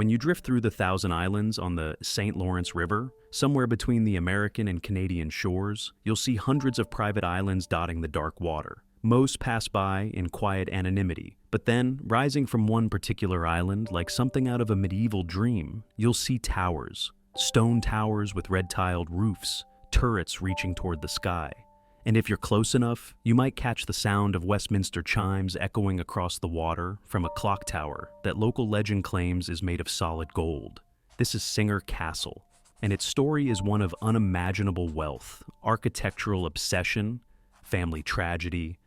When you drift through the Thousand Islands on the St. Lawrence River, somewhere between the American and Canadian shores, you'll see hundreds of private islands dotting the dark water. Most pass by in quiet anonymity, but then, rising from one particular island like something out of a medieval dream, you'll see towers. Stone towers with red-tiled roofs, turrets reaching toward the sky. And if you're close enough, you might catch the sound of Westminster chimes echoing across the water from a clock tower that local legend claims is made of solid gold. This is Singer Castle, and its story is one of unimaginable wealth, architectural obsession, family tragedy,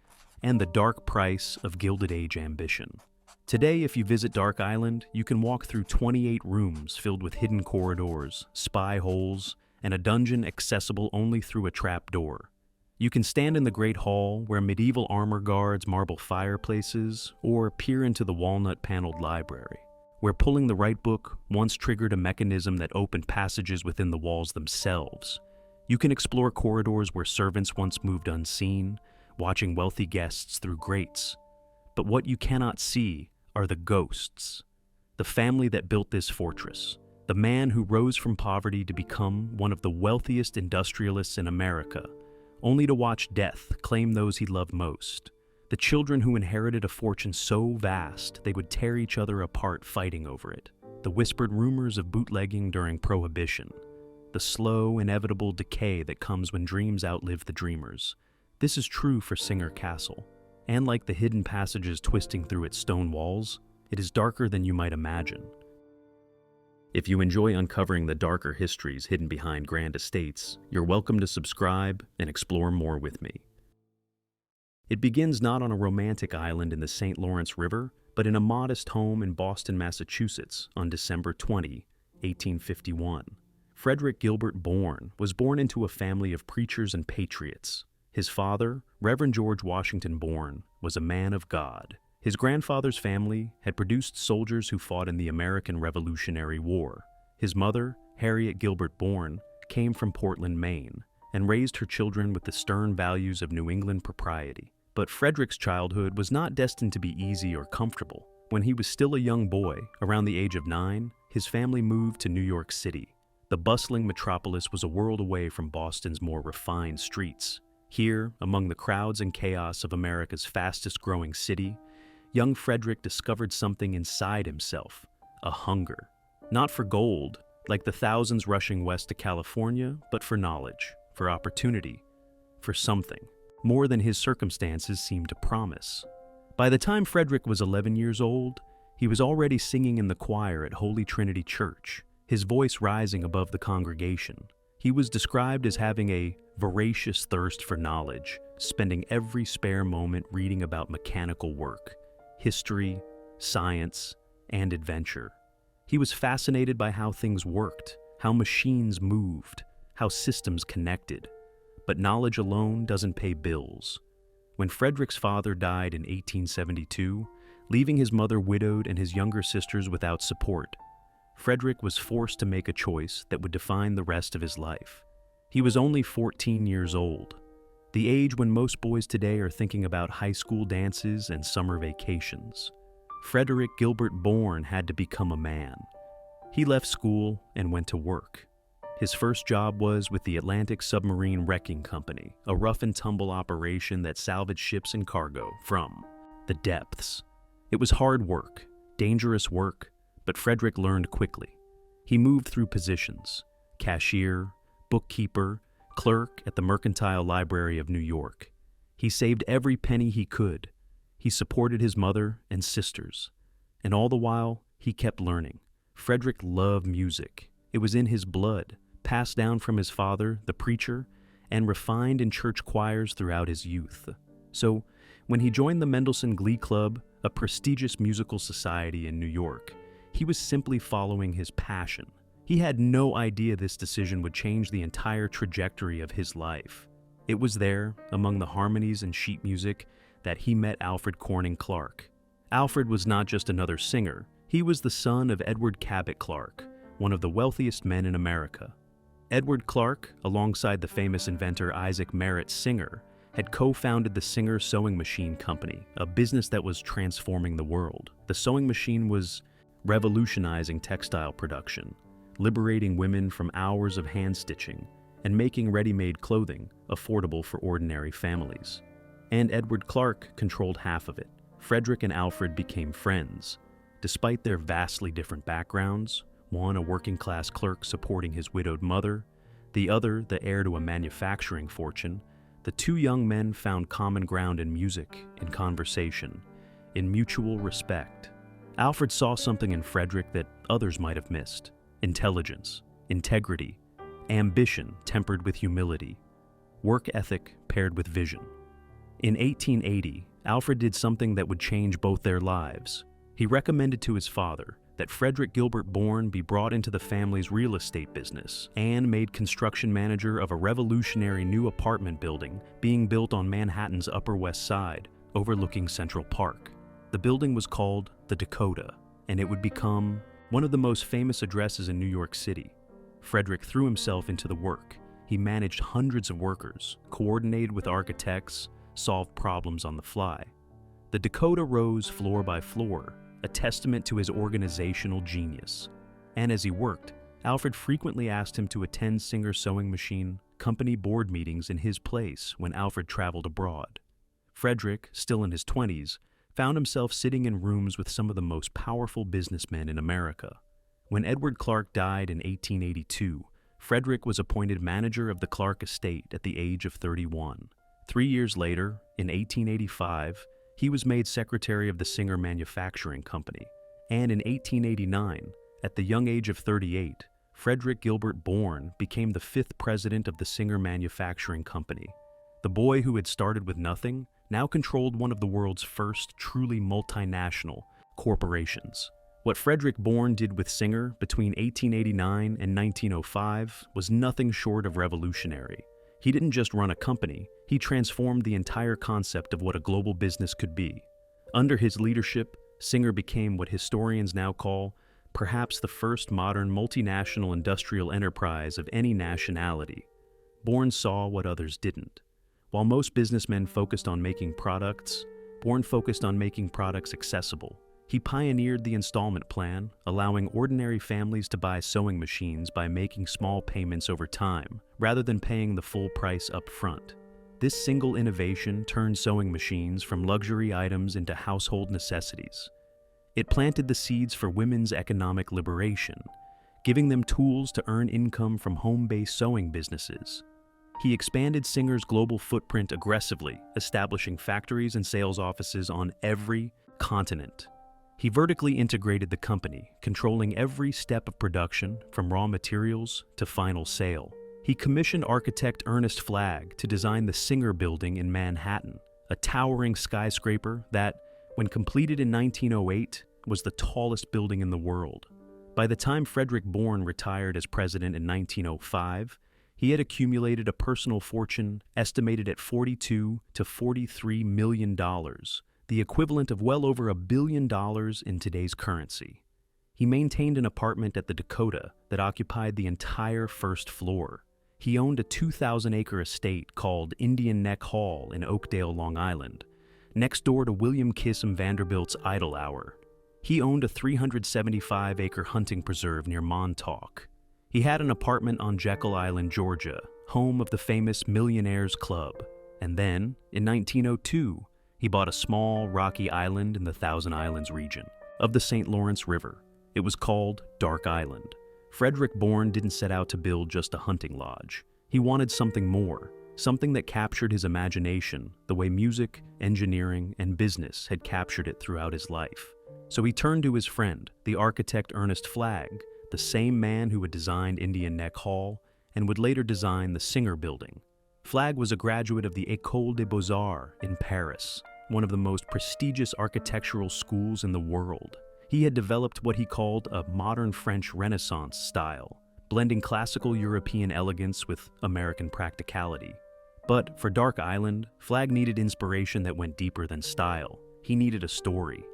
and the dark price of Gilded Age ambition. Today, if you visit Dark Island, you can walk through 28 rooms filled with hidden corridors, spy holes, and a dungeon accessible only through a trap door. You can stand in the Great Hall, where medieval armor guards marble fireplaces, or peer into the walnut-paneled library, where pulling the right book once triggered a mechanism that opened passages within the walls themselves. You can explore corridors where servants once moved unseen, watching wealthy guests through grates. But what you cannot see are the ghosts. The family that built this fortress. The man who rose from poverty to become one of the wealthiest industrialists in America, only to watch death claim those he loved most. The children who inherited a fortune so vast they would tear each other apart fighting over it. The whispered rumors of bootlegging during Prohibition. The slow, inevitable decay that comes when dreams outlive the dreamers. This is true for Singer Castle. And like the hidden passages twisting through its stone walls, it is darker than you might imagine. If you enjoy uncovering the darker histories hidden behind grand estates, you're welcome to subscribe and explore more with me. It begins not on a romantic island in the St. Lawrence River, but in a modest home in Boston, Massachusetts on December 20, 1851. Frederick Gilbert Bourne was born into a family of preachers and patriots. His father, Reverend George Washington Bourne, was a man of God. His grandfather's family had produced soldiers who fought in the American Revolutionary War. His mother, Harriet Gilbert Bourne, came from Portland, Maine, and raised her children with the stern values of New England propriety. But Frederick's childhood was not destined to be easy or comfortable. When he was still a young boy, around the age of 9, his family moved to New York City. The bustling metropolis was a world away from Boston's more refined streets. Here, among the crowds and chaos of America's fastest-growing city, young Frederick discovered something inside himself, a hunger. Not for gold, like the thousands rushing west to California, but for knowledge, for opportunity, for something, more than his circumstances seemed to promise. By the time Frederick was 11 years old, he was already singing in the choir at Holy Trinity Church, his voice rising above the congregation. He was described as having a voracious thirst for knowledge, spending every spare moment reading about mechanical work, history, science, and adventure. He was fascinated by how things worked, how machines moved, how systems connected. But knowledge alone doesn't pay bills. When Frederick's father died in 1872, leaving his mother widowed and his younger sisters without support, Frederick was forced to make a choice that would define the rest of his life. He was only 14 years old, the age when most boys today are thinking about high school dances and summer vacations. Frederick Gilbert Bourne had to become a man. He left school and went to work. His first job was with the Atlantic Submarine Wrecking Company, a rough-and-tumble operation that salvaged ships and cargo from the depths. It was hard work, dangerous work, but Frederick learned quickly. He moved through positions: cashier, bookkeeper, clerk at the Mercantile Library of New York. He saved every penny he could. He supported his mother and sisters. And all the while, he kept learning. Frederick loved music. It was in his blood, passed down from his father, the preacher, and refined in church choirs throughout his youth. So, when he joined the Mendelssohn Glee Club, a prestigious musical society in New York, he was simply following his passion. He had no idea this decision would change the entire trajectory of his life. It was there, among the harmonies and sheet music, that he met Alfred Corning Clark. Alfred was not just another singer. He was the son of Edward Cabot Clark, one of the wealthiest men in America. Edward Clark, alongside the famous inventor Isaac Merritt Singer, had co-founded the Singer Sewing Machine Company, a business that was transforming the world. The sewing machine was revolutionizing textile production, liberating women from hours of hand-stitching, and making ready-made clothing affordable for ordinary families. And Edward Clark controlled half of it. Frederick and Alfred became friends. Despite their vastly different backgrounds, one a working-class clerk supporting his widowed mother, the other the heir to a manufacturing fortune, the two young men found common ground in music, in conversation, in mutual respect. Alfred saw something in Frederick that others might have missed: intelligence, integrity, ambition tempered with humility, work ethic paired with vision. In 1880, Alfred did something that would change both their lives. He recommended to his father that Frederick Gilbert Bourne be brought into the family's real estate business and made construction manager of a revolutionary new apartment building being built on Manhattan's Upper West Side, overlooking Central Park. The building was called the Dakota, and it would become one of the most famous addresses in New York City. Frederick threw himself into the work. He managed hundreds of workers, coordinated with architects, solved problems on the fly. The Dakota rose floor by floor, a testament to his organizational genius. And as he worked, Alfred frequently asked him to attend Singer's sewing machine company board meetings in his place when Alfred traveled abroad. Frederick, still in his 20s, found himself sitting in rooms with some of the most powerful businessmen in America. When Edward Clark died in 1882, Frederick was appointed manager of the Clark estate at the age of 31. 3 years later, in 1885, he was made secretary of the Singer Manufacturing Company. And in 1889, at the young age of 38, Frederick Gilbert Bourne became the 5th president of the Singer Manufacturing Company. The boy who had started with nothing now controlled one of the world's first truly multinational corporations. What Frederick Bourne did with Singer between 1889 and 1905 was nothing short of revolutionary. He didn't just run a company, he transformed the entire concept of what a global business could be. Under his leadership, Singer became what historians now call perhaps the first modern multinational industrial enterprise of any nationality. Bourne saw what others didn't. While most businessmen focused on making products, Bourne focused on making products accessible. He pioneered the installment plan, allowing ordinary families to buy sewing machines by making small payments over time, rather than paying the full price up front. This single innovation turned sewing machines from luxury items into household necessities. It planted the seeds for women's economic liberation, giving them tools to earn income from home-based sewing businesses. He expanded Singer's global footprint aggressively, establishing factories and sales offices on every continent. He vertically integrated the company, controlling every step of production, from raw materials to final sale. He commissioned architect Ernest Flagg to design the Singer Building in Manhattan, a towering skyscraper that, when completed in 1908, was the tallest building in the world. By the time Frederick Bourne retired as president in 1905, he had accumulated a personal fortune estimated at $42 to $43 million, the equivalent of well over $1 billion in today's currency. He maintained an apartment at the Dakota that occupied the entire first floor. He owned a 2,000-acre estate called Indian Neck Hall in Oakdale, Long Island, next door to William Kissam Vanderbilt's Idle Hour. He owned a 375-acre hunting preserve near Montauk. He had an apartment on Jekyll Island, Georgia, home of the famous Millionaires Club. And then, in 1902, he bought a small, rocky island in the Thousand Islands region of the St. Lawrence River. It was called Dark Island. Frederick Bourne didn't set out to build just a hunting lodge. He wanted something more, something that captured his imagination the way music, engineering, and business had captured it throughout his life. So he turned to his friend, the architect Ernest Flagg, the same man who had designed Indian Neck Hall and would later design the Singer Building. Flagg was a graduate of the École des Beaux-Arts in Paris, one of the most prestigious architectural schools in the world. He had developed what he called a modern French Renaissance style, blending classical European elegance with American practicality. But for Dark Island, Flagg needed inspiration that went deeper than style. He needed a story.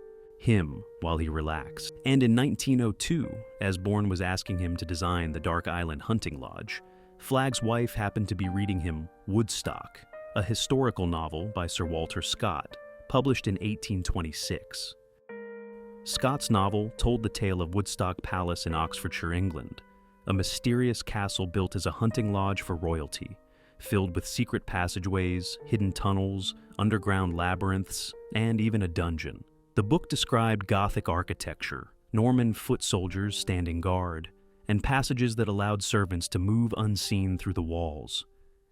Him while he relaxed. And in 1902, as Bourne was asking him to design the Dark Island Hunting Lodge, Flagg's wife happened to be reading him Woodstock, a historical novel by Sir Walter Scott, published in 1826. Scott's novel told the tale of Woodstock Palace in Oxfordshire, England, a mysterious castle built as a hunting lodge for royalty, filled with secret passageways, hidden tunnels, underground labyrinths, and even a dungeon. The book described Gothic architecture, Norman foot soldiers standing guard, and passages that allowed servants to move unseen through the walls.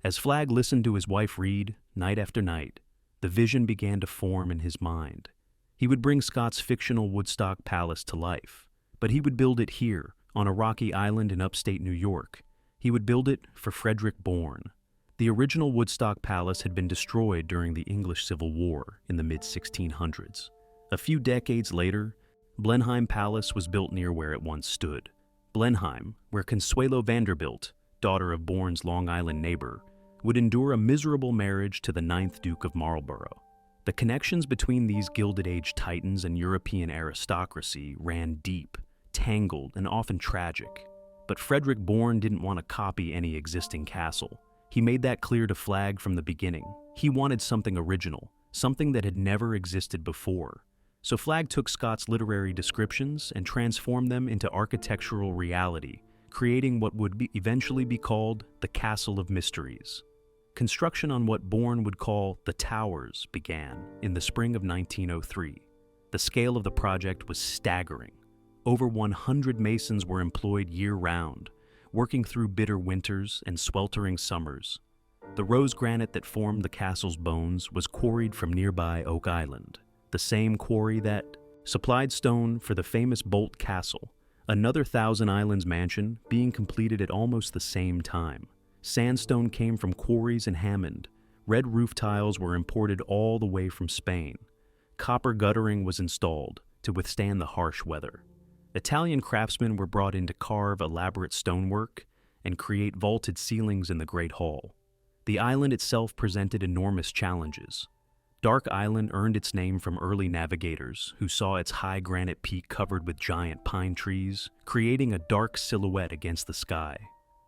As Flagg listened to his wife read, night after night, the vision began to form in his mind. He would bring Scott's fictional Woodstock Palace to life, but he would build it here, on a rocky island in upstate New York. He would build it for Frederick Bourne. The original Woodstock Palace had been destroyed during the English Civil War in the mid-1600s. A few decades later, Blenheim Palace was built near where it once stood. Blenheim, where Consuelo Vanderbilt, daughter of Bourne's Long Island neighbor, would endure a miserable marriage to the 9th Duke of Marlborough. The connections between these Gilded Age titans and European aristocracy ran deep, tangled, and often tragic. But Frederick Bourne didn't want to copy any existing castle. He made that clear to Flagg from the beginning. He wanted something original, something that had never existed before. So Flagg took Scott's literary descriptions and transformed them into architectural reality, creating what would eventually be called the Castle of Mysteries. Construction on what Bourne would call the Towers began in the spring of 1903. The scale of the project was staggering. Over 100 masons were employed year-round, working through bitter winters and sweltering summers. The rose granite that formed the castle's bones was quarried from nearby Oak Island, the same quarry that supplied stone for the famous Bolt Castle, another Thousand Islands mansion being completed at almost the same time. Sandstone came from quarries in Hammond. Red roof tiles were imported all the way from Spain. Copper guttering was installed to withstand the harsh weather. Italian craftsmen were brought in to carve elaborate stonework and create vaulted ceilings in the Great Hall. The island itself presented enormous challenges. Dark Island earned its name from early navigators who saw its high granite peak covered with giant pine trees, creating a dark silhouette against the sky.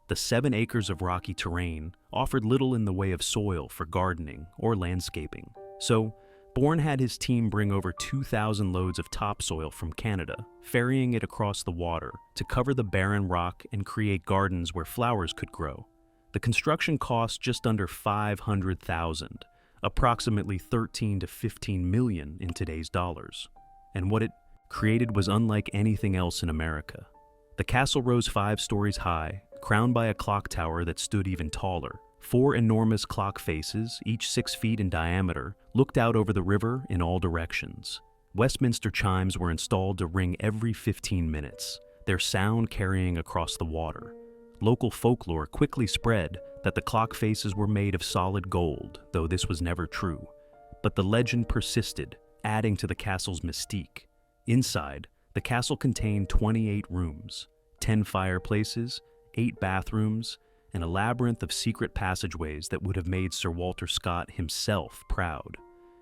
The 7 acres of rocky terrain offered little in the way of soil for gardening or landscaping. So, Bourne had his team bring over 2,000 loads of topsoil from Canada, ferrying it across the water to cover the barren rock and create gardens where flowers could grow. The construction cost just under $500,000, approximately 13 to 15 million in today's dollars. And what it created was unlike anything else in America. The castle rose 5 stories high, crowned by a clock tower that stood even taller. 4 enormous clock faces, each 6 feet in diameter, looked out over the river in all directions. Westminster chimes were installed to ring every 15 minutes, their sound carrying across the water. Local folklore quickly spread that the clock faces were made of solid gold, though this was never true. But the legend persisted, adding to the castle's mystique. Inside, the castle contained 28 rooms, 10 fireplaces, 8 bathrooms, and a labyrinth of secret passageways that would have made Sir Walter Scott himself proud.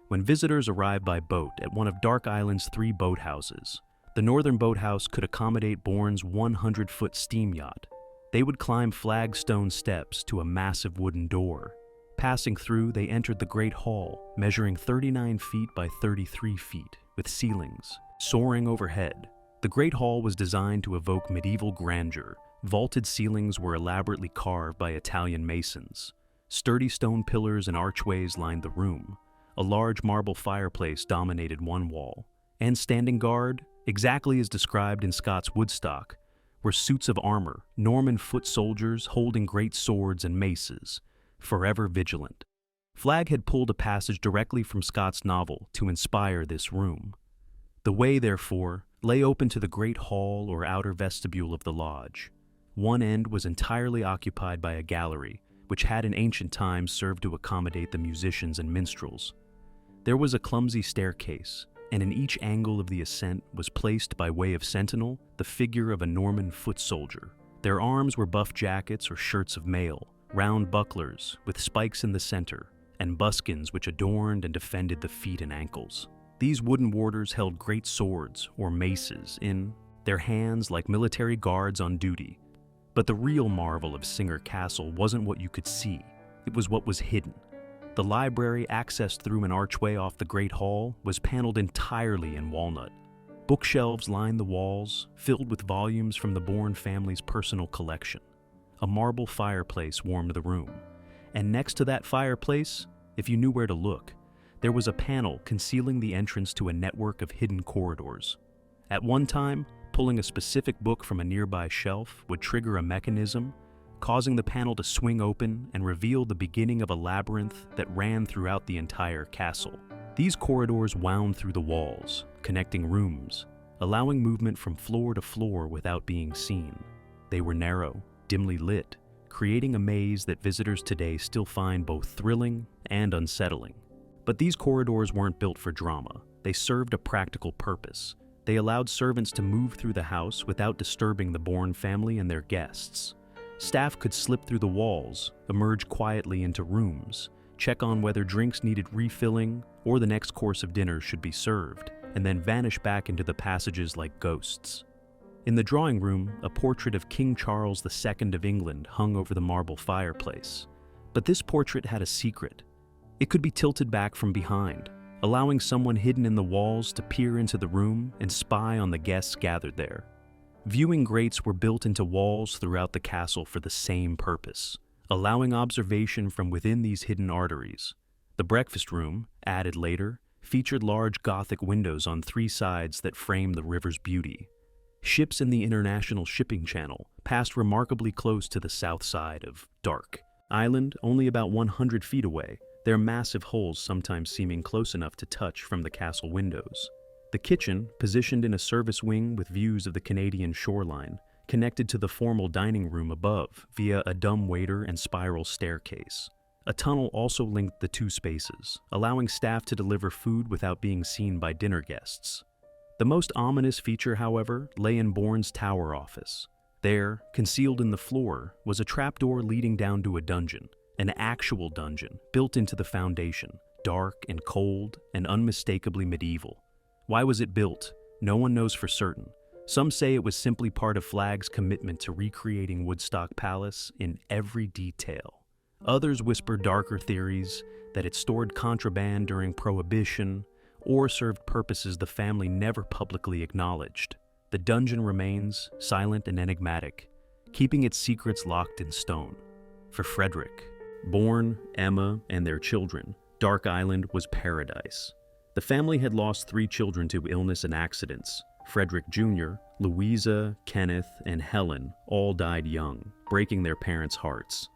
When visitors arrived by boat at one of Dark Island's 3 boathouses, the northern boathouse could accommodate Bourne's 100-foot steam yacht. They would climb flagstone steps to a massive wooden door. Passing through, they entered the Great Hall, measuring 39 feet by 33 feet, with ceilings soaring overhead. The Great Hall was designed to evoke medieval grandeur. Vaulted ceilings were elaborately carved by Italian masons. Sturdy stone pillars and archways lined the room. A large marble fireplace dominated one wall. And standing guard, exactly as described in Scott's Woodstock, were suits of armor, Norman foot soldiers holding great swords and maces, forever vigilant. Flagg had pulled a passage directly from Scott's novel to inspire this room. The way, therefore, lay open to the great hall or outer vestibule of the lodge. One end was entirely occupied by a gallery, which had in ancient times served to accommodate the musicians and minstrels. There was a clumsy staircase, and in each angle of the ascent was placed by way of sentinel the figure of a Norman foot soldier. Their arms were buff jackets or shirts of mail, round bucklers with spikes in the center, and buskins which adorned and defended the feet and ankles. These wooden warders held great swords or maces in their hands like military guards on duty. But the real marvel of Singer Castle wasn't what you could see, it was what was hidden. The library, accessed through an archway off the Great Hall, was paneled entirely in walnut. Bookshelves lined the walls, filled with volumes from the Bourne family's personal collection. A marble fireplace warmed the room, and next to that fireplace, if you knew where to look, there was a panel concealing the entrance to a network of hidden corridors. At one time, pulling a specific book from a nearby shelf would trigger a mechanism, causing the panel to swing open and reveal the beginning of a labyrinth that ran throughout the entire castle. These corridors wound through the walls, connecting rooms, allowing movement from floor to floor without being seen. They were narrow, dimly lit, creating a maze that visitors today still find both thrilling and unsettling. But these corridors weren't built for drama. They served a practical purpose. They allowed servants to move through the house without disturbing the Bourne family and their guests. Staff could slip through the walls, emerge quietly into rooms, check on whether drinks needed refilling or the next course of dinner should be served, and then vanish back into the passages like ghosts. In the drawing room, a portrait of King Charles II of England hung over the marble fireplace. But this portrait had a secret. It could be tilted back from behind, allowing someone hidden in the walls to peer into the room and spy on the guests gathered there. Viewing grates were built into walls throughout the castle for the same purpose, allowing observation from within these hidden arteries. The breakfast room, added later, featured large Gothic windows on 3 sides that framed the river's beauty. Ships in the International Shipping Channel passed remarkably close to the south side of Dark Island, only about 100 feet away, their massive hulls sometimes seeming close enough to touch from the castle windows. The kitchen, positioned in a service wing with views of the Canadian shoreline, connected to the formal dining room above via a dumbwaiter and spiral staircase. A tunnel also linked the 2 spaces, allowing staff to deliver food without being seen by dinner guests. The most ominous feature, however, lay in Bourne's tower office. There, concealed in the floor, was a trapdoor leading down to a dungeon, an actual dungeon built into the foundation, dark and cold and unmistakably medieval. Why was it built? No one knows for certain. Some say it was simply part of Flagg's commitment to recreating Woodstock Palace in every detail. Others whisper darker theories that it stored contraband during Prohibition or served purposes the family never publicly acknowledged. The dungeon remains silent and enigmatic, keeping its secrets locked in stone. For Frederick, Bourne, Emma, and their children, Dark Island was paradise. The family had lost 3 children to illness and accidents. Frederick Jr., Louisa, Kenneth, and Helen all died young, breaking their parents' hearts.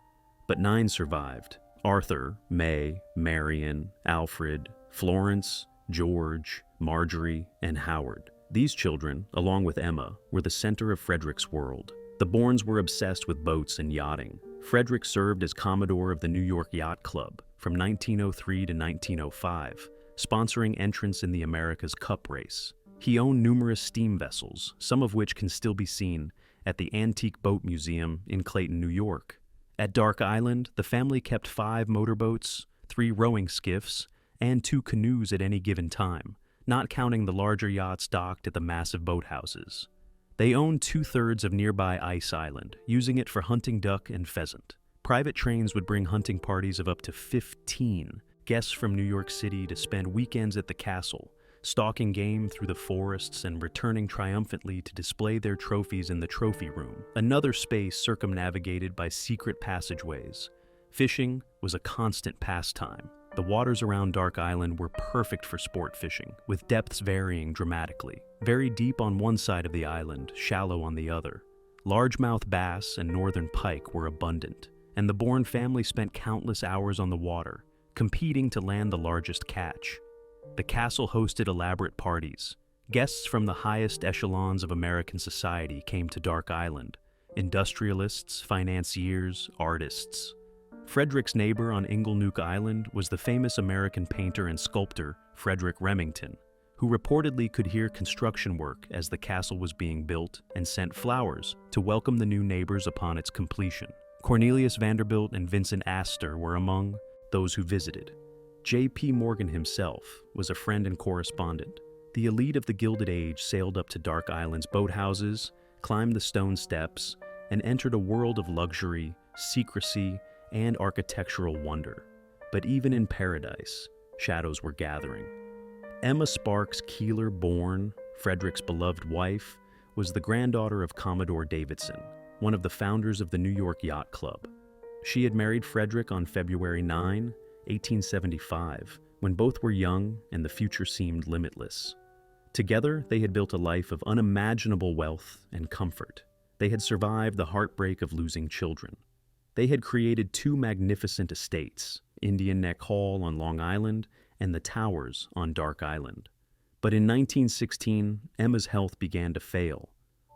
But 9 survived: Arthur, May, Marion, Alfred, Florence, George, Marjorie, and Howard. These children, along with Emma, were the center of Frederick's world. The Bournes were obsessed with boats and yachting. Frederick served as Commodore of the New York Yacht Club from 1903 to 1905, sponsoring entrants in the America's Cup race. He owned numerous steam vessels, some of which can still be seen at the Antique Boat Museum in Clayton, New York. At Dark Island, the family kept 5 motorboats, 3 rowing skiffs, and 2 canoes at any given time, not counting the larger yachts docked at the massive boathouses. They owned 2/3 of nearby Ice Island, using it for hunting duck and pheasant. Private trains would bring hunting parties of up to 15 guests from New York City to spend weekends at the castle, stalking game through the forests and returning triumphantly to display their trophies in the trophy room, another space circumnavigated by secret passageways. Fishing was a constant pastime. The waters around Dark Island were perfect for sport fishing, with depths varying dramatically. Very deep on one side of the island, shallow on the other. Largemouth bass and northern pike were abundant, and the Bourne family spent countless hours on the water, competing to land the largest catch. The castle hosted elaborate parties. Guests from the highest echelons of American society came to Dark Island: industrialists, financiers, artists. Frederick's neighbor on Inglenook Island was the famous American painter and sculptor Frederick Remington, who reportedly could hear construction work as the castle was being built and sent flowers to welcome the new neighbors upon its completion. Cornelius Vanderbilt and Vincent Astor were among those who visited. J.P. Morgan himself was a friend and correspondent. The elite of the Gilded Age sailed up to Dark Island's boathouses, climbed the stone steps, and entered a world of luxury, secrecy, and architectural wonder. But even in paradise, shadows were gathering. Emma Sparks Keeler Bourne, Frederick's beloved wife, was the granddaughter of Commodore Davidson, one of the founders of the New York Yacht Club. She had married Frederick on February 9, 1875, when both were young and the future seemed limitless. Together, they had built a life of unimaginable wealth and comfort. They had survived the heartbreak of losing children. They had created two magnificent estates, Indian Neck Hall on Long Island and the Towers on Dark Island. But in 1916, Emma's health began to fail.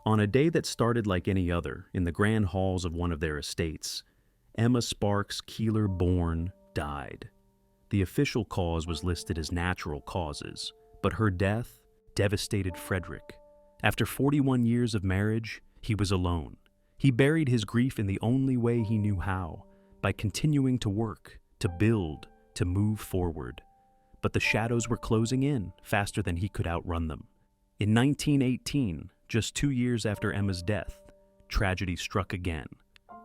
On a day that started like any other, in the grand halls of one of their estates, Emma Sparks Keeler Bourne died. The official cause was listed as natural causes, but her death devastated Frederick. After 41 years of marriage, he was alone. He buried his grief in the only way he knew how, by continuing to work, to build, to move forward. But the shadows were closing in faster than he could outrun them. In 1918, just 2 years after Emma's death, tragedy struck again.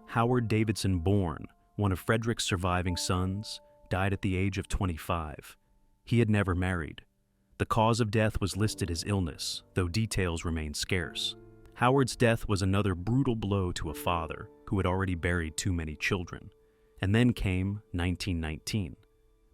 Howard Davidson Bourne, one of Frederick's surviving sons, died at the age of 25. He had never married. The cause of death was listed as illness, though details remain scarce. Howard's death was another brutal blow to a father who had already buried too many children. And then came 1919.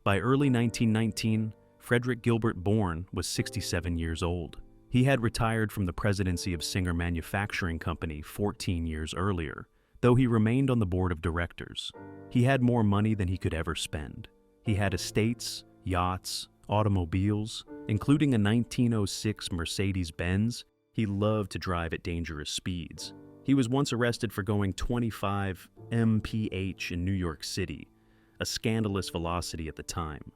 By early 1919, Frederick Gilbert Bourne was 67 years old. He had retired from the presidency of Singer Manufacturing Company 14 years earlier, though he remained on the board of directors. He had more money than he could ever spend. He had estates, yachts, automobiles, including a 1906 Mercedes-Benz. He loved to drive at dangerous speeds. He was once arrested for going 25 mph in New York City, a scandalous velocity at the time.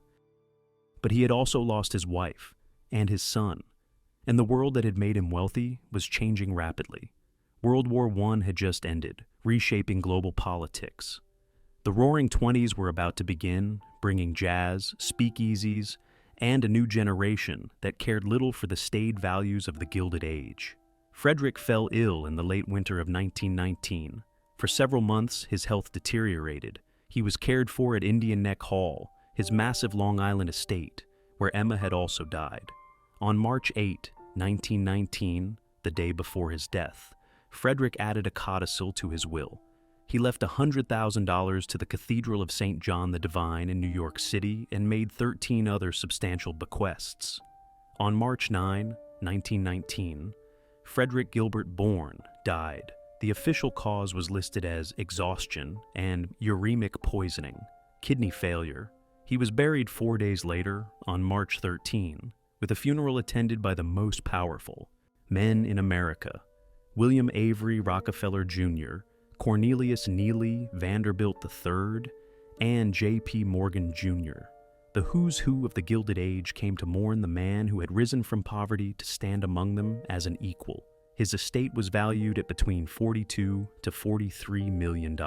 But he had also lost his wife and his son, and the world that had made him wealthy was changing rapidly. World War I had just ended, reshaping global politics. The Roaring Twenties were about to begin, bringing jazz, speakeasies, and a new generation that cared little for the staid values of the Gilded Age. Frederick fell ill in the late winter of 1919. For several months, his health deteriorated. He was cared for at Indian Neck Hall, his massive Long Island estate, where Emma had also died. On March 8, 1919, the day before his death, Frederick added a codicil to his will. He left $100,000 to the Cathedral of St. John the Divine in New York City and made 13 other substantial bequests. On March 9, 1919, Frederick Gilbert Bourne died. The official cause was listed as exhaustion and uremic poisoning, kidney failure. He was buried 4 days later, on March 13, with a funeral attended by the most powerful men in America: William Avery Rockefeller Jr., Cornelius Neely Vanderbilt III, and J.P. Morgan Jr. The who's who of the Gilded Age came to mourn the man who had risen from poverty to stand among them as an equal. His estate was valued at between $42 to $43 million.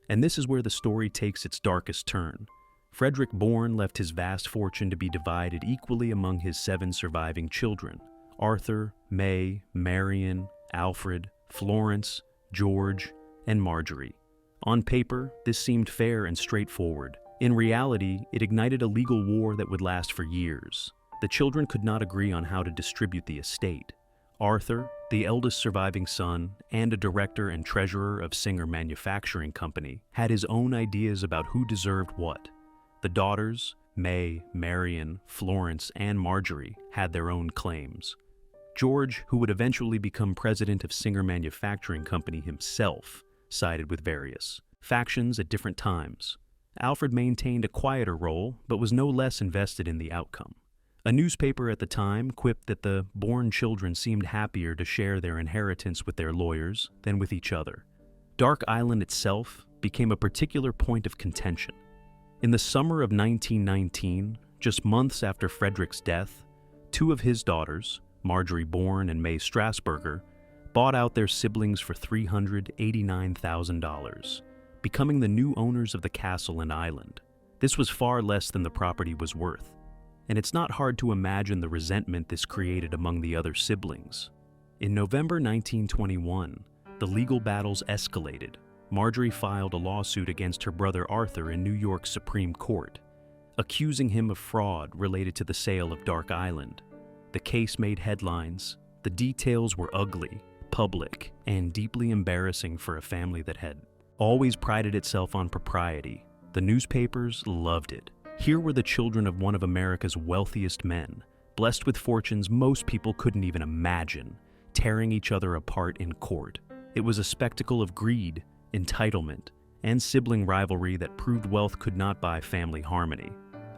And this is where the story takes its darkest turn. Frederick Bourne left his vast fortune to be divided equally among his 7 surviving children: Arthur, May, Marion, Alfred, Florence, George, and Marjorie. On paper, this seemed fair and straightforward. In reality, it ignited a legal war that would last for years. The children could not agree on how to distribute the estate. Arthur, the eldest surviving son and a director and treasurer of Singer Manufacturing Company, had his own ideas about who deserved what. The daughters, May, Marion, Florence, and Marjorie, had their own claims. George, who would eventually become president of Singer Manufacturing Company himself, sided with various factions at different times. Alfred maintained a quieter role, but was no less invested in the outcome. A newspaper at the time quipped that the Bourne children seemed happier to share their inheritance with their lawyers than with each other. Dark Island itself became a particular point of contention. In the summer of 1919, just months after Frederick's death, 2 of his daughters, Marjorie Bourne and May Strasburger, bought out their siblings for $389,000, becoming the new owners of the castle and island. This was far less than the property was worth, and it's not hard to imagine the resentment this created among the other siblings. In November 1921, the legal battles escalated. Marjorie filed a lawsuit against her brother Arthur in New York's Supreme Court, accusing him of fraud related to the sale of Dark Island. The case made headlines. The details were ugly, public, and deeply embarrassing for a family that had always prided itself on propriety. The newspapers loved it. Here were the children of one of America's wealthiest men, blessed with fortunes most people couldn't even imagine, tearing each other apart in court. It was a spectacle of greed, entitlement, and sibling rivalry that proved wealth could not buy family harmony.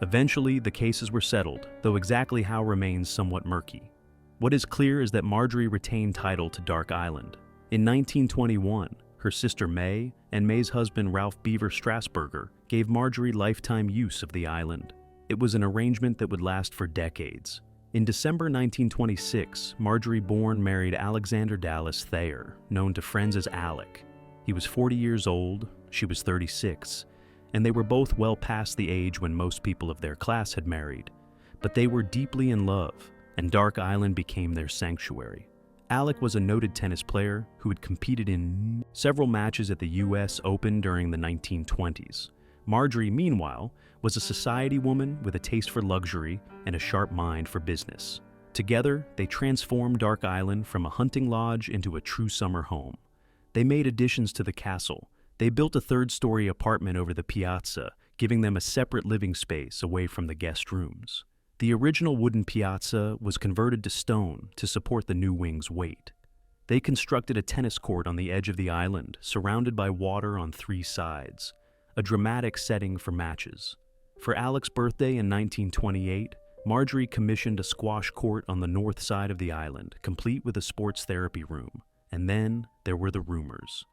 Eventually, the cases were settled, though exactly how remains somewhat murky. What is clear is that Marjorie retained title to Dark Island. In 1921, her sister May and May's husband Ralph Beaver Strasburger gave Marjorie lifetime use of the island. It was an arrangement that would last for decades. In December 1926, Marjorie Bourne married Alexander Dallas Thayer, known to friends as Alec. He was 40 years old, she was 36, and they were both well past the age when most people of their class had married. But they were deeply in love, and Dark Island became their sanctuary. Alec was a noted tennis player who had competed in several matches at the U.S. Open during the 1920s. Marjorie, meanwhile, was a society woman with a taste for luxury and a sharp mind for business. Together, they transformed Dark Island from a hunting lodge into a true summer home. They made additions to the castle. They built a third-story apartment over the piazza, giving them a separate living space away from the guest rooms. The original wooden piazza was converted to stone to support the new wing's weight. They constructed a tennis court on the edge of the island, surrounded by water on 3 sides, a dramatic setting for matches. For Alec's birthday in 1928, Marjorie commissioned a squash court on the north side of the island, complete with a sports therapy room. And then there were the rumors.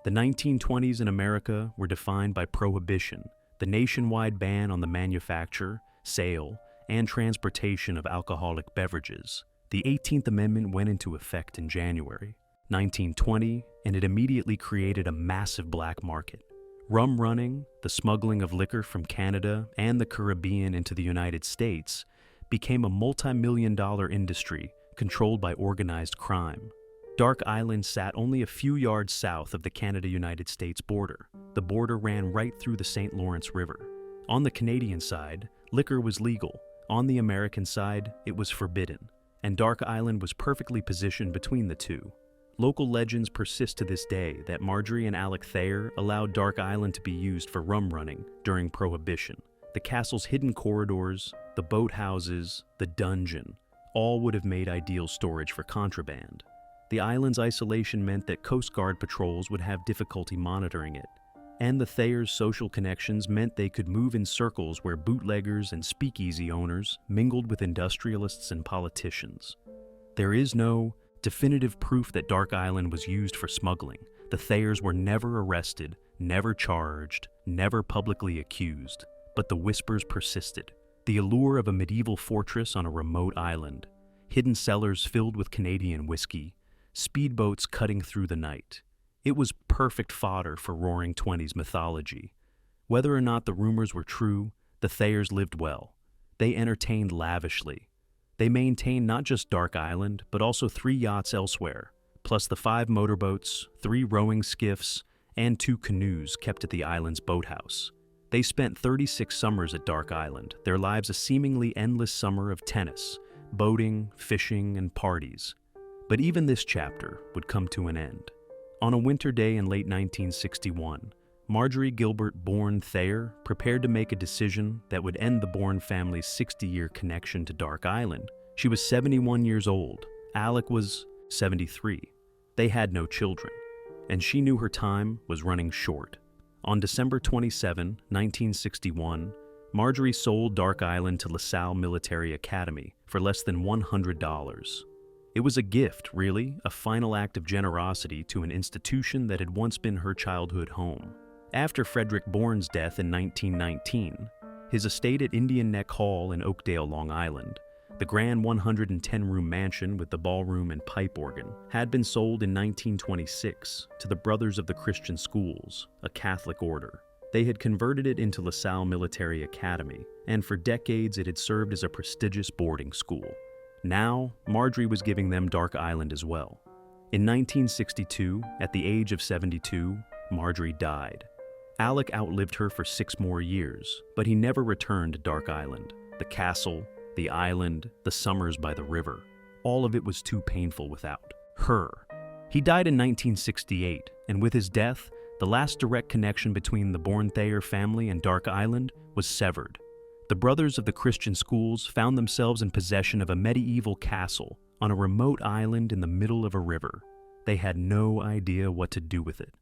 The 1920s in America were defined by prohibition, the nationwide ban on the manufacture, sale, and transportation of alcoholic beverages. The 18th Amendment went into effect in January 1920, and it immediately created a massive black market. Rum running, the smuggling of liquor from Canada and the Caribbean into the United States, became a multi-million-dollar industry controlled by organized crime. Dark Island sat only a few yards south of the Canada-United States border. The border ran right through the St. Lawrence River. On the Canadian side, liquor was legal. On the American side, it was forbidden, and Dark Island was perfectly positioned between the two. Local legends persist to this day that Marjorie and Alec Thayer allowed Dark Island to be used for rum running during Prohibition. The castle's hidden corridors, the boathouses, the dungeon, all would have made ideal storage for contraband. The island's isolation meant that Coast Guard patrols would have difficulty monitoring it, and the Thayers' social connections meant they could move in circles where bootleggers and speakeasy owners mingled with industrialists and politicians. There is no definitive proof that Dark Island was used for smuggling. The Thayers were never arrested, never charged, never publicly accused, but the whispers persisted. The allure of a medieval fortress on a remote island, hidden cellars filled with Canadian whiskey, speedboats cutting through the night. It was perfect fodder for Roaring Twenties mythology. Whether or not the rumors were true, the Thayers lived well. They entertained lavishly. They maintained not just Dark Island, but also 3 yachts elsewhere, plus the 5 motorboats, 3 rowing skiffs, and 2 canoes kept at the island's boathouse. They spent 36 summers at Dark Island, their lives a seemingly endless summer of tennis, boating, fishing, and parties. But even this chapter would come to an end. On a winter day in late 1961, Marjorie Gilbert Bourne Thayer prepared to make a decision that would end the Bourne family's 60-year connection to Dark Island. She was 71 years old. Alec was 73. They had no children, and she knew her time was running short. On December 27, 1961, Marjorie sold Dark Island to LaSalle Military Academy for less than $100. It was a gift, really, a final act of generosity to an institution that had once been her childhood home. After Frederick Bourne's death in 1919, his estate at Indian Neck Hall in Oakdale, Long Island, the grand 110-room mansion with the ballroom and pipe organ, had been sold in 1926 to the Brothers of the Christian Schools, a Catholic order. They had converted it into LaSalle Military Academy, and for decades it had served as a prestigious boarding school. Now, Marjorie was giving them Dark Island as well. In 1962, at the age of 72, Marjorie died. Alec outlived her for 6 more years, but he never returned to Dark Island. The castle, the island, the summers by the river. All of it was too painful without her. He died in 1968, and with his death, the last direct connection between the Born-Thayer family and Dark Island was severed. The brothers of the Christian schools found themselves in possession of a medieval castle on a remote island in the middle of a river. They had no idea what to do with it.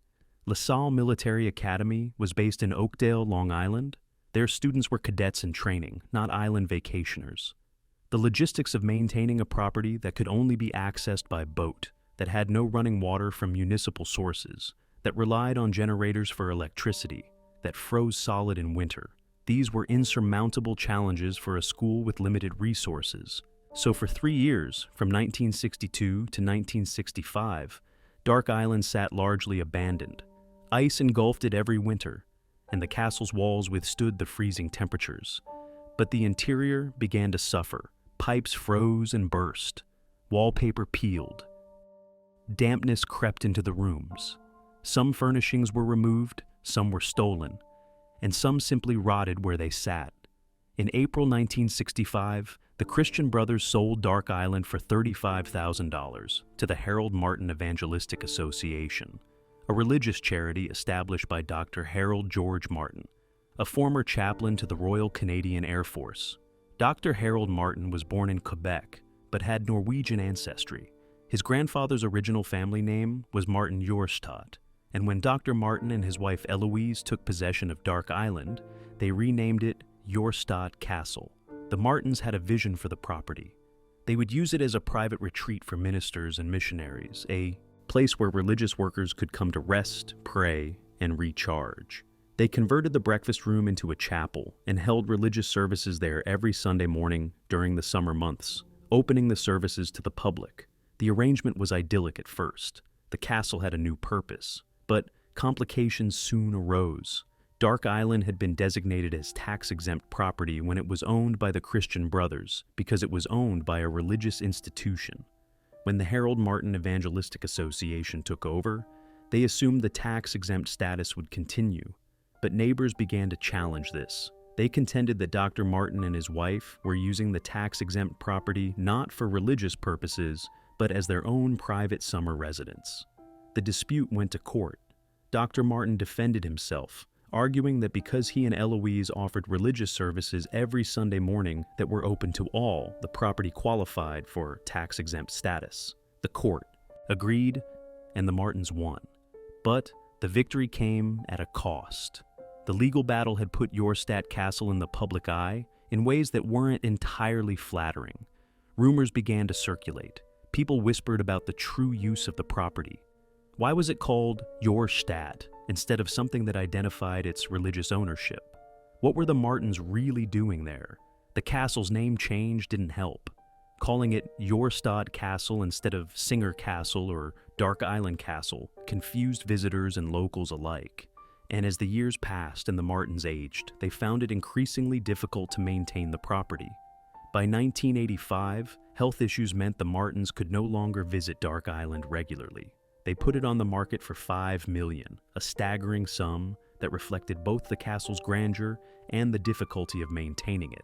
LaSalle Military Academy was based in Oakdale, Long Island. Their students were cadets in training, not island vacationers. The logistics of maintaining a property that could only be accessed by boat, that had no running water from municipal sources, that relied on generators for electricity, that froze solid in winter. These were insurmountable challenges for a school with limited resources. So for 3 years, from 1962 to 1965, Dark Island sat largely abandoned. Ice engulfed it every winter, and the castle's walls withstood the freezing temperatures. But the interior began to suffer. Pipes froze and burst. Wallpaper peeled. Dampness crept into the rooms. Some furnishings were removed, some were stolen, and some simply rotted where they sat. In April 1965, the Christian brothers sold Dark Island for $35,000 to the Harold Martin Evangelistic Association, a religious charity established by Dr. Harold George Martin, a former chaplain to the Royal Canadian Air Force. Dr. Harold Martin was born in Quebec, but had Norwegian ancestry. His grandfather's original family name was Martin Jorstad, and when Dr. Martin and his wife Eloise took possession of Dark Island, they renamed it Jorstad Castle. The Martins had a vision for the property. They would use it as a private retreat for ministers and missionaries, a place where religious workers could come to rest, pray, and recharge. They converted the breakfast room into a chapel and held religious services there every Sunday morning during the summer months, opening the services to the public. The arrangement was idyllic at first. The castle had a new purpose, but complications soon arose. Dark Island had been designated as tax-exempt property when it was owned by the Christian Brothers because it was owned by a religious institution. When the Harold Martin Evangelistic Association took over, they assumed the tax-exempt status would continue, but neighbors began to challenge this. They contended that Dr. Martin and his wife were using the tax-exempt property not for religious purposes, but as their own private summer residence. The dispute went to court. Dr. Martin defended himself, arguing that because he and Eloise offered religious services every Sunday morning that were open to all, the property qualified for tax-exempt status. The court agreed, and the Martins won. But the victory came at a cost. The legal battle had put Jorstad Castle in the public eye in ways that weren't entirely flattering. Rumors began to circulate. People whispered about the true use of the property. Why was it called Jorstad instead of something that identified its religious ownership? What were the Martins really doing there? The castle's name change didn't help. Calling it Jorstad Castle instead of Singer Castle or Dark Island Castle confused visitors and locals alike. And as the years passed and the Martins aged, they found it increasingly difficult to maintain the property. By 1985, health issues meant the Martins could no longer visit Dark Island regularly. They put it on the market for $5 million, a staggering sum that reflected both the castle's grandeur and the difficulty of maintaining it.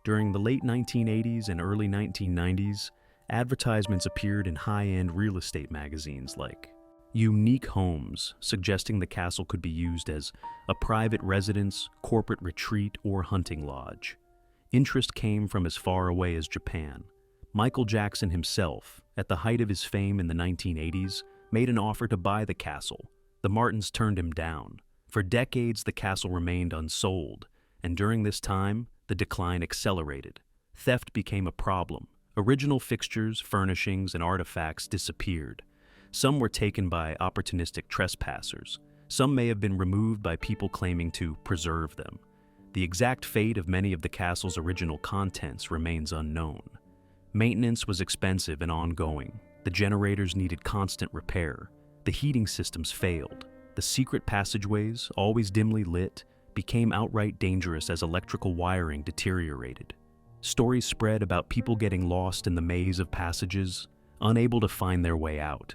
During the late 1980s and early 1990s, advertisements appeared in high-end real estate magazines like Unique Homes, suggesting the castle could be used as a private residence, corporate retreat, or hunting lodge. Interest came from as far away as Japan. Michael Jackson himself, at the height of his fame in the 1980s, made an offer to buy the castle. The Martins turned him down. For decades, the castle remained unsold, and during this time, the decline accelerated. Theft became a problem. Original fixtures, furnishings, and artifacts disappeared. Some were taken by opportunistic trespassers. Some may have been removed by people claiming to preserve them. The exact fate of many of the castle's original contents remains unknown. Maintenance was expensive and ongoing. The generators needed constant repair. The heating systems failed. The secret passageways, always dimly lit, became outright dangerous as electrical wiring deteriorated. Stories spread about people getting lost in the maze of passages, unable to find their way out.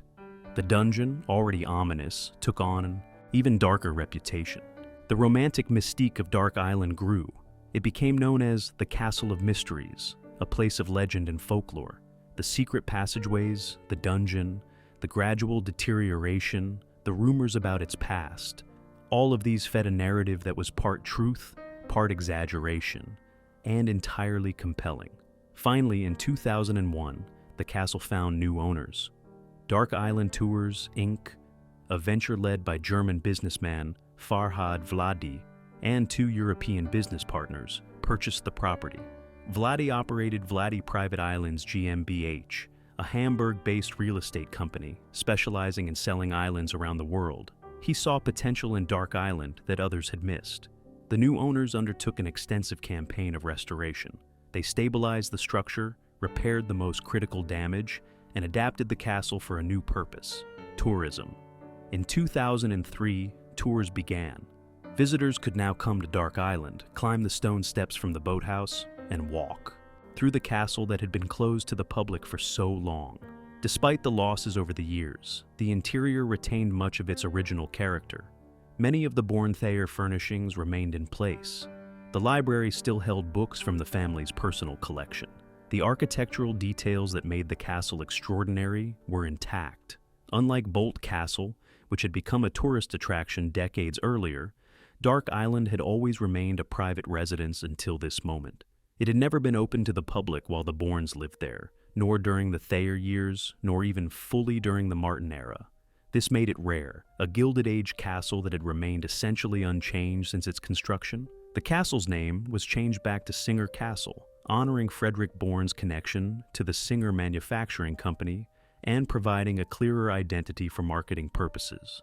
The dungeon, already ominous, took on an even darker reputation. The romantic mystique of Dark Island grew. It became known as the Castle of Mysteries, a place of legend and folklore. The secret passageways, the dungeon, the gradual deterioration, the rumors about its past, all of these fed a narrative that was part truth, part exaggeration, and entirely compelling. Finally, in 2001, the castle found new owners. Dark Island Tours, Inc., a venture led by German businessman Farhad Vladi and two European business partners, purchased the property. Vladi operated Vladi Private Islands GmbH, a Hamburg-based real estate company specializing in selling islands around the world. He saw potential in Dark Island that others had missed. The new owners undertook an extensive campaign of restoration. They stabilized the structure, repaired the most critical damage, and adapted the castle for a new purpose: tourism. In 2003, tours began. Visitors could now come to Dark Island, climb the stone steps from the boathouse, and walk through the castle that had been closed to the public for so long. Despite the losses over the years, the interior retained much of its original character. Many of the Born-Thayer furnishings remained in place. The library still held books from the family's personal collection. The architectural details that made the castle extraordinary were intact. Unlike Bolt Castle, which had become a tourist attraction decades earlier, Dark Island had always remained a private residence until this moment. It had never been open to the public while the Bournes lived there, nor during the Thayer years, nor even fully during the Martin era. This made it rare, a Gilded Age castle that had remained essentially unchanged since its construction. The castle's name was changed back to Singer Castle, honoring Frederick Bourne's connection to the Singer Manufacturing Company and providing a clearer identity for marketing purposes.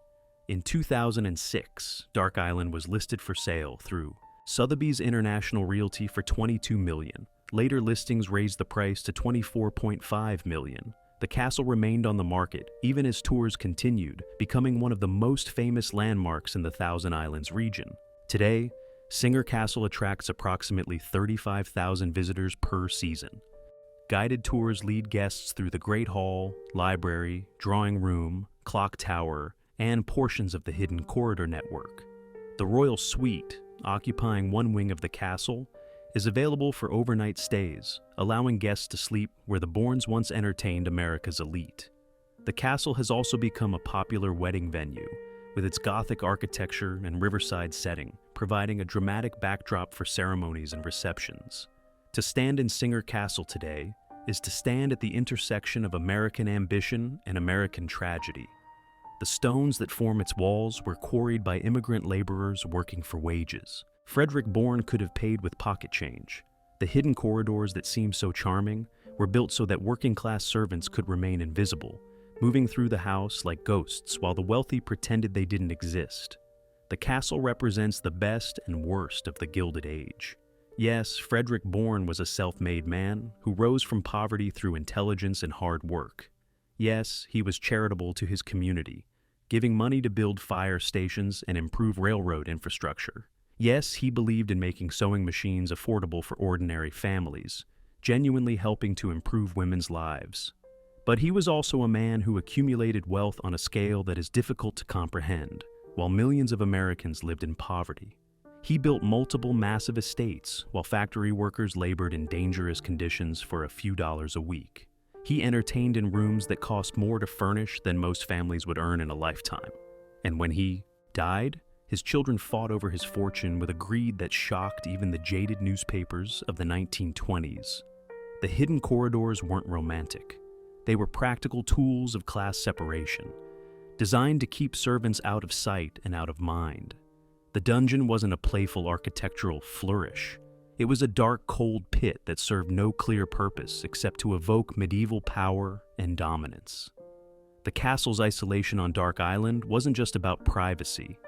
In 2006, Dark Island was listed for sale through Sotheby's International Realty for $22 million. Later listings raised the price to $24.5 million. The castle remained on the market even as tours continued, becoming one of the most famous landmarks in the Thousand Islands region. Today, Singer Castle attracts approximately 35,000 visitors per season. Guided tours lead guests through the Great Hall, library, drawing room, clock tower, and portions of the hidden corridor network. The Royal Suite, occupying one wing of the castle, is available for overnight stays, allowing guests to sleep where the Bournes once entertained America's elite. The castle has also become a popular wedding venue, with its Gothic architecture and riverside setting, providing a dramatic backdrop for ceremonies and receptions. To stand in Singer Castle today is to stand at the intersection of American ambition and American tragedy. The stones that form its walls were quarried by immigrant laborers working for wages. Frederick Bourne could have paid with pocket change. The hidden corridors that seem so charming were built so that working-class servants could remain invisible, moving through the house like ghosts while the wealthy pretended they didn't exist. The castle represents the best and worst of the Gilded Age. Yes, Frederick Bourne was a self-made man who rose from poverty through intelligence and hard work. Yes, he was charitable to his community, giving money to build fire stations and improve railroad infrastructure. Yes, he believed in making sewing machines affordable for ordinary families, genuinely helping to improve women's lives. But he was also a man who accumulated wealth on a scale that is difficult to comprehend, while millions of Americans lived in poverty. He built multiple massive estates while factory workers labored in dangerous conditions for a few dollars a week. He entertained in rooms that cost more to furnish than most families would earn in a lifetime. And when he died, his children fought over his fortune with a greed that shocked even the jaded newspapers of the 1920s. The hidden corridors weren't romantic. They were practical tools of class separation, designed to keep servants out of sight and out of mind. The dungeon wasn't a playful architectural flourish. It was a dark, cold pit that served no clear purpose except to evoke medieval power and dominance. The castle's isolation on Dark Island wasn't just about privacy.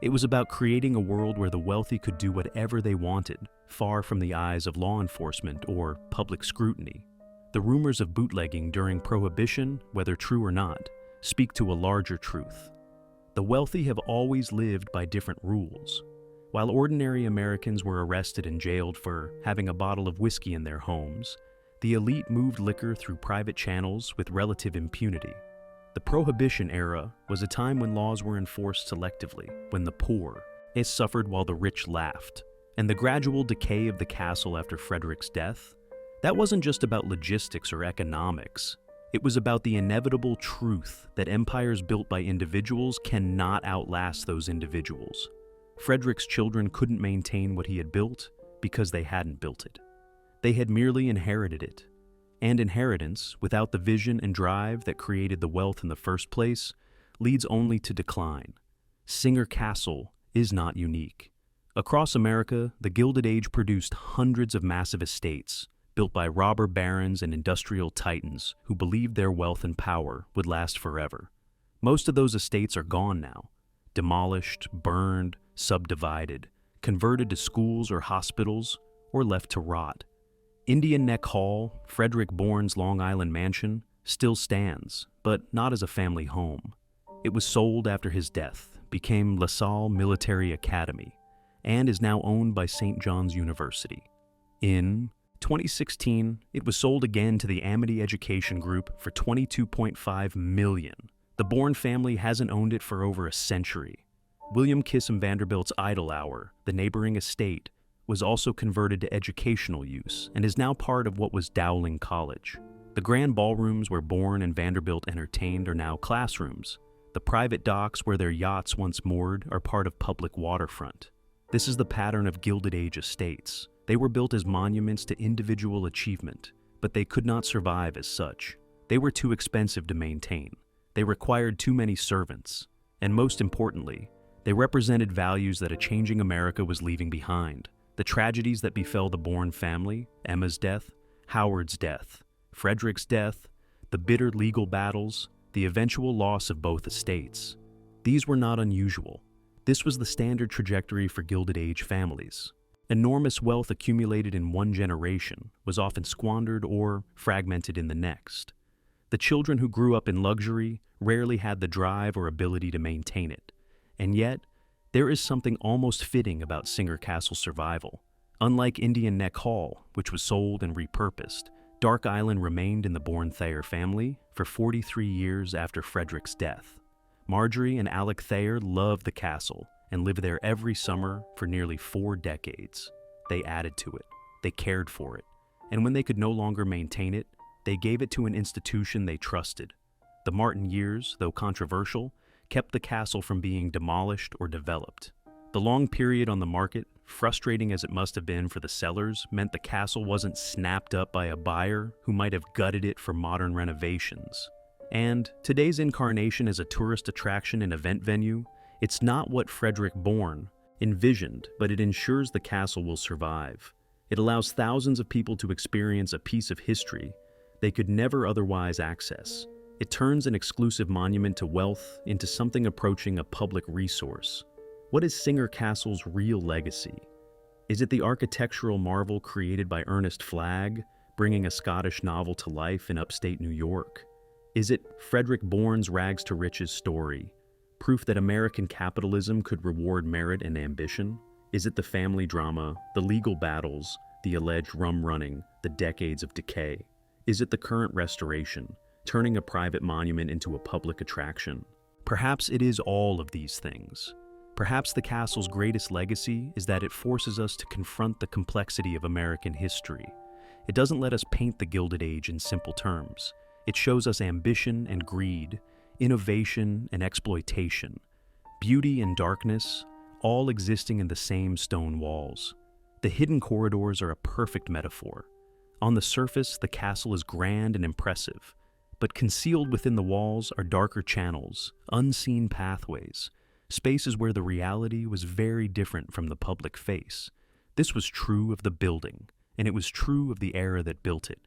It was about creating a world where the wealthy could do whatever they wanted, far from the eyes of law enforcement or public scrutiny. The rumors of bootlegging during Prohibition, whether true or not, speak to a larger truth. The wealthy have always lived by different rules. While ordinary Americans were arrested and jailed for having a bottle of whiskey in their homes, the elite moved liquor through private channels with relative impunity. The Prohibition era was a time when laws were enforced selectively, when the poor suffered while the rich laughed, and the gradual decay of the castle after Frederick's death That wasn't just about logistics or economics. It was about the inevitable truth that empires built by individuals cannot outlast those individuals. Frederick's children couldn't maintain what he had built because they hadn't built it. They had merely inherited it. And inheritance, without the vision and drive that created the wealth in the first place, leads only to decline. Singer Castle is not unique. Across America, the Gilded Age produced hundreds of massive estates, built by robber barons and industrial titans who believed their wealth and power would last forever. Most of those estates are gone now, demolished, burned, subdivided, converted to schools or hospitals, or left to rot. Indian Neck Hall, Frederick Bourne's Long Island mansion, still stands, but not as a family home. It was sold after his death, became LaSalle Military Academy, and is now owned by St. John's University. In 2016, it was sold again to the Amity Education Group for $22.5 million. The Bourne family hasn't owned it for over a century. William Kissam Vanderbilt's Idle Hour, the neighboring estate, was also converted to educational use and is now part of what was Dowling College. The grand ballrooms where Bourne and Vanderbilt entertained are now classrooms. The private docks where their yachts once moored are part of public waterfront. This is the pattern of Gilded Age estates. They were built as monuments to individual achievement, but they could not survive as such. They were too expensive to maintain. They required too many servants. And most importantly, they represented values that a changing America was leaving behind. The tragedies that befell the Bourne family, Emma's death, Howard's death, Frederick's death, the bitter legal battles, the eventual loss of both estates. These were not unusual. This was the standard trajectory for Gilded Age families. Enormous wealth accumulated in one generation was often squandered or fragmented in the next. The children who grew up in luxury rarely had the drive or ability to maintain it. And yet, there is something almost fitting about Singer Castle's survival. Unlike Indian Neck Hall, which was sold and repurposed, Dark Island remained in the Bourne-Thayer family for 43 years after Frederick's death. Marjorie and Alec Thayer loved the castle and lived there every summer for nearly 4 decades. They added to it. They cared for it. And when they could no longer maintain it, they gave it to an institution they trusted. The Martin years, though controversial, kept the castle from being demolished or developed. The long period on the market, frustrating as it must have been for the sellers, meant the castle wasn't snapped up by a buyer who might have gutted it for modern renovations. And today's incarnation as a tourist attraction and event venue, it's not what Frederick Bourne envisioned, but it ensures the castle will survive. It allows thousands of people to experience a piece of history they could never otherwise access. It turns an exclusive monument to wealth into something approaching a public resource. What is Singer Castle's real legacy? Is it the architectural marvel created by Ernest Flagg, bringing a Scottish novel to life in upstate New York? Is it Frederick Bourne's rags to riches story, proof that American capitalism could reward merit and ambition? Is it the family drama, the legal battles, the alleged rum running, the decades of decay? Is it the current restoration, turning a private monument into a public attraction? Perhaps it is all of these things. Perhaps the castle's greatest legacy is that it forces us to confront the complexity of American history. It doesn't let us paint the Gilded Age in simple terms. It shows us ambition and greed, innovation and exploitation, beauty and darkness, all existing in the same stone walls. The hidden corridors are a perfect metaphor. On the surface, the castle is grand and impressive, but concealed within the walls are darker channels, unseen pathways, spaces where the reality was very different from the public face. This was true of the building, and it was true of the era that built it.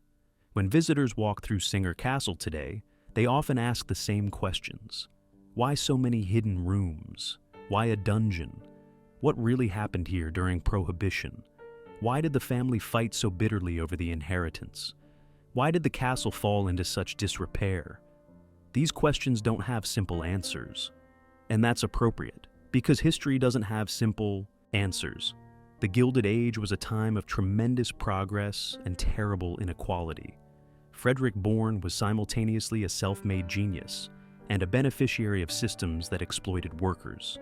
When visitors walk through Singer Castle today, they often ask the same questions. Why so many hidden rooms? Why a dungeon? What really happened here during Prohibition? Why did the family fight so bitterly over the inheritance? Why did the castle fall into such disrepair? These questions don't have simple answers. And that's appropriate, because history doesn't have simple answers. The Gilded Age was a time of tremendous progress and terrible inequality. Frederick Bourne was simultaneously a self-made genius and a beneficiary of systems that exploited workers.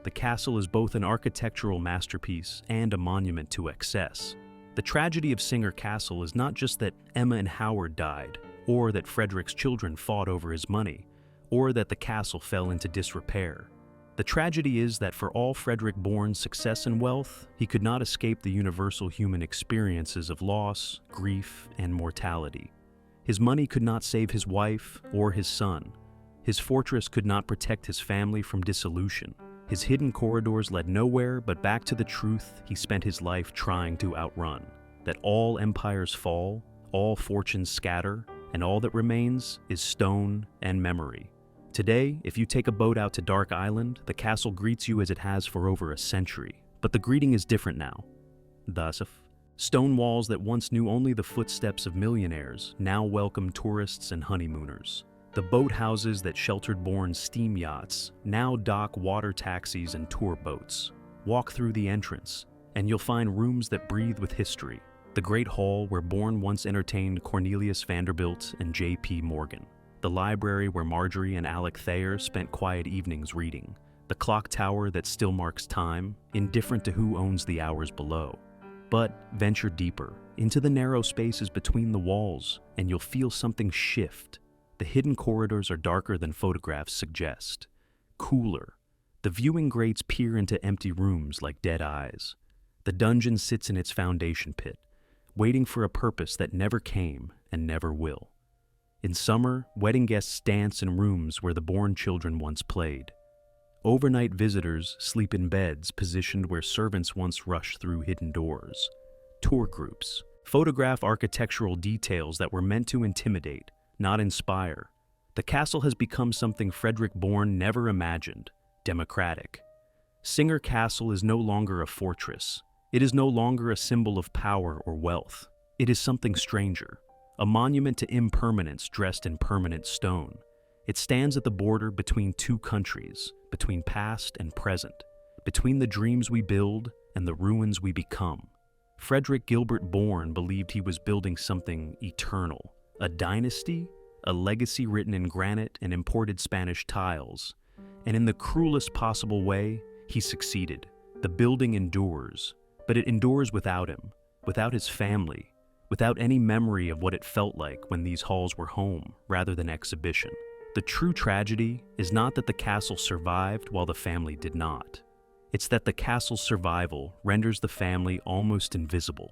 The castle is both an architectural masterpiece and a monument to excess. The tragedy of Singer Castle is not just that Emma and Howard died, or that Frederick's children fought over his money, or that the castle fell into disrepair. The tragedy is that for all Frederick Bourne's success and wealth, he could not escape the universal human experiences of loss, grief, and mortality. His money could not save his wife or his son. His fortress could not protect his family from dissolution. His hidden corridors led nowhere but back to the truth he spent his life trying to outrun, that all empires fall, all fortunes scatter, and all that remains is stone and memory. Today, if you take a boat out to Dark Island, the castle greets you as it has for over a century. But the greeting is different now. Thus, stone walls that once knew only the footsteps of millionaires now welcome tourists and honeymooners. The boat houses that sheltered Bourne's steam yachts now dock water taxis and tour boats. Walk through the entrance, and you'll find rooms that breathe with history. The Great Hall where Bourne once entertained Cornelius Vanderbilt and J.P. Morgan. The library where Marjorie and Alec Thayer spent quiet evenings reading. The clock tower that still marks time, indifferent to who owns the hours below. But venture deeper, into the narrow spaces between the walls, and you'll feel something shift. The hidden corridors are darker than photographs suggest. Cooler. The viewing grates peer into empty rooms like dead eyes. The dungeon sits in its foundation pit, waiting for a purpose that never came and never will. In summer, wedding guests dance in rooms where the Bourne children once played. Overnight visitors sleep in beds positioned where servants once rushed through hidden doors. Tour groups photograph architectural details that were meant to intimidate, not inspire. The castle has become something Frederick Bourne never imagined: democratic. Singer Castle is no longer a fortress. It is no longer a symbol of power or wealth. It is something stranger. A monument to impermanence dressed in permanent stone. It stands at the border between two countries, between past and present, between the dreams we build and the ruins we become. Frederick Gilbert Bourne believed he was building something eternal, a dynasty, a legacy written in granite and imported Spanish tiles. And in the cruelest possible way, he succeeded. The building endures, but it endures without him, without his family, without any memory of what it felt like when these halls were home rather than exhibition. The true tragedy is not that the castle survived while the family did not. It's that the castle's survival renders the family almost invisible.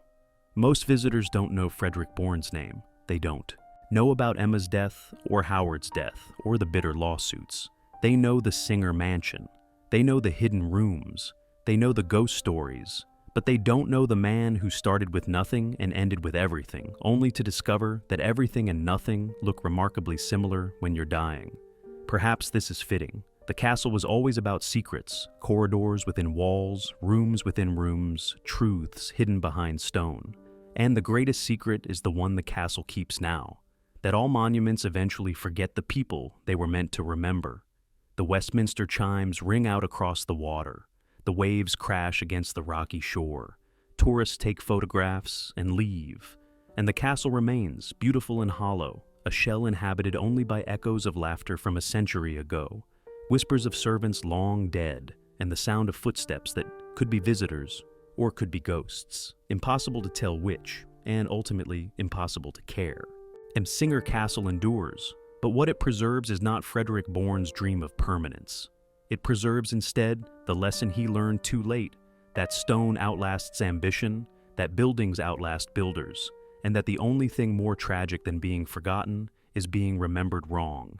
Most visitors don't know Frederick Bourne's name. They don't know about Emma's death or Howard's death or the bitter lawsuits. They know the Singer mansion. They know the hidden rooms. They know the ghost stories. But they don't know the man who started with nothing and ended with everything, only to discover that everything and nothing look remarkably similar when you're dying. Perhaps this is fitting. The castle was always about secrets, corridors within walls, rooms within rooms, truths hidden behind stone. And the greatest secret is the one the castle keeps now, that all monuments eventually forget the people they were meant to remember. The Westminster chimes ring out across the water. The waves crash against the rocky shore. Tourists take photographs and leave. And the castle remains, beautiful and hollow, a shell inhabited only by echoes of laughter from a century ago, whispers of servants long dead, and the sound of footsteps that could be visitors or could be ghosts. Impossible to tell which, and ultimately impossible to care. And Singer Castle endures, but what it preserves is not Frederick Bourne's dream of permanence. It preserves instead the lesson he learned too late, that stone outlasts ambition, that buildings outlast builders, and that the only thing more tragic than being forgotten is being remembered wrong.